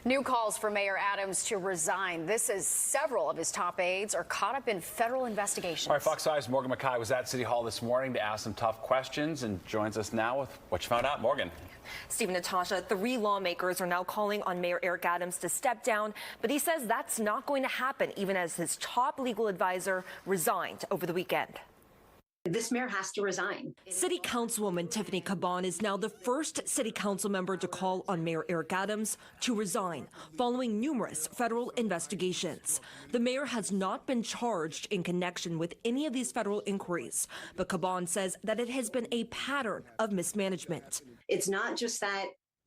New calls for Mayor Adams to resign. This is several of his top aides are caught up in federal investigations. All right, Fox 5's Morgan Mackay was at City Hall this morning to ask some tough questions and joins us now with what you found out. Morgan. Steve and Natasha, 3 lawmakers are now calling on Mayor Eric Adams to step down, but he says that's not going to happen even as his top legal advisor resigned over the weekend. This mayor has to resign. City Councilwoman Tiffany Caban is now the first city council member to call on Mayor Eric Adams to resign following numerous federal investigations. The mayor has not been charged in connection with any of these federal inquiries, but Caban says that it has been a pattern of mismanagement. It's not just that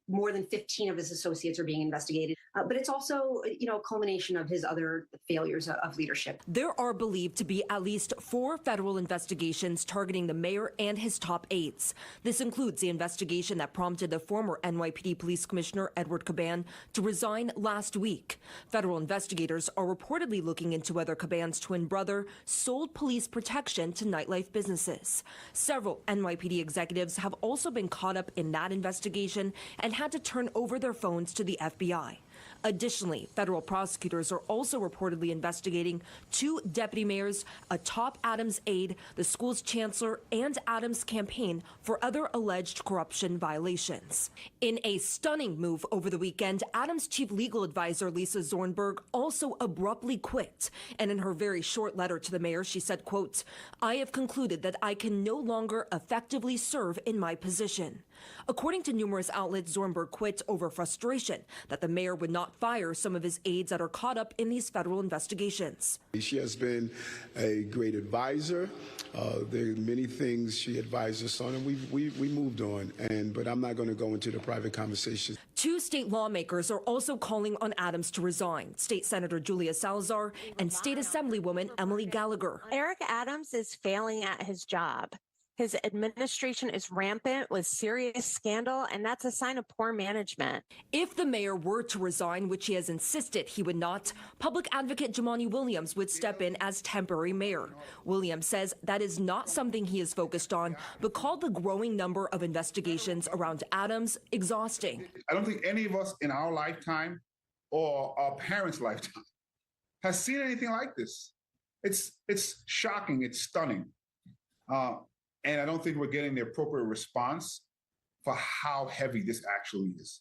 more than 15 of his associates are being investigated, but it's also, a culmination of his other failures of leadership. There are believed to be at least 4 federal investigations targeting the mayor and his top aides. This includes the investigation that prompted the former NYPD Police Commissioner Edward Caban to resign last week. Federal investigators are reportedly looking into whether Caban's twin brother sold police protection to nightlife businesses. Several NYPD executives have also been caught up in that investigation and had to turn over their phones to the FBI. Additionally, federal prosecutors are also reportedly investigating 2 deputy mayors, a top Adams aide, the school's chancellor, and Adams' campaign for other alleged corruption violations. In a stunning move over the weekend, Adams' chief legal advisor, Lisa Zornberg, also abruptly quit. And in her very short letter to the mayor, she said, quote, "I have concluded that I can no longer effectively serve in my position." According to numerous outlets, Zornberg quit over frustration that the mayor would not fire some of his aides that are caught up in these federal investigations. She has been a great advisor. There are many things she advised us on, and we moved on. But I'm not going to go into the private conversations. 2 state lawmakers are also calling on Adams to resign. State Senator Julia Salazar and State Assemblywoman Emily Gallagher. Eric Adams is failing at his job. His administration is rampant with serious scandal, and that's a sign of poor management. If the mayor were to resign, which he has insisted he would not, public advocate Jumaane Williams would step in as temporary mayor. Williams says that is not something he is focused on, but called the growing number of investigations around Adams exhausting. I don't think any of us in our lifetime or our parents' lifetime has seen anything like this. It's shocking. It's stunning. And I don't think we're getting the appropriate response for how heavy this actually is.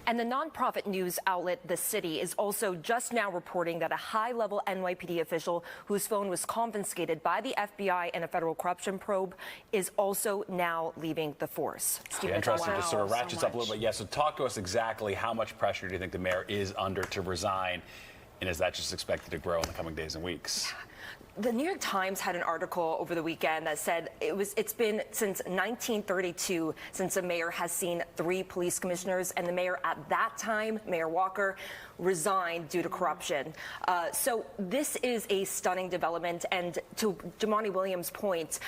And the nonprofit news outlet The City is also just now reporting that a high-level NYPD official whose phone was confiscated by the FBI in a federal corruption probe is also now leaving the force. Yeah, interesting. Just sort of ratchets up a little bit. Yeah, so talk to us exactly how much pressure do you think the mayor is under to resign, and is that just expected to grow in the coming days and weeks? The New York Times had an article over the weekend that said it's been since 1932 since the mayor has seen 3 police commissioners, and the mayor at that time, Mayor Walker, resigned due to corruption. So this is a stunning development, and to Jumaane Williams' point,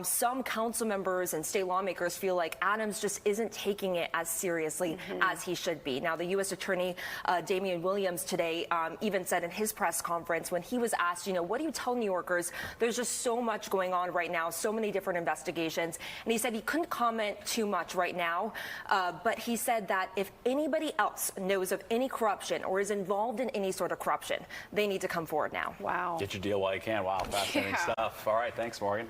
some council members and state lawmakers feel like Adams just isn't taking it as seriously as he should be. Now, the U.S. Attorney Damian Williams today even said in his press conference when he was asked, what do you tell New Yorkers? There's just so much going on right now, so many different investigations. And he said he couldn't comment too much right now, but he said that if anybody else knows of any corruption or is involved in any sort of corruption, they need to come forward now. Wow. Get your deal while you can. Wow, fascinating stuff. All right, thanks, Morgan.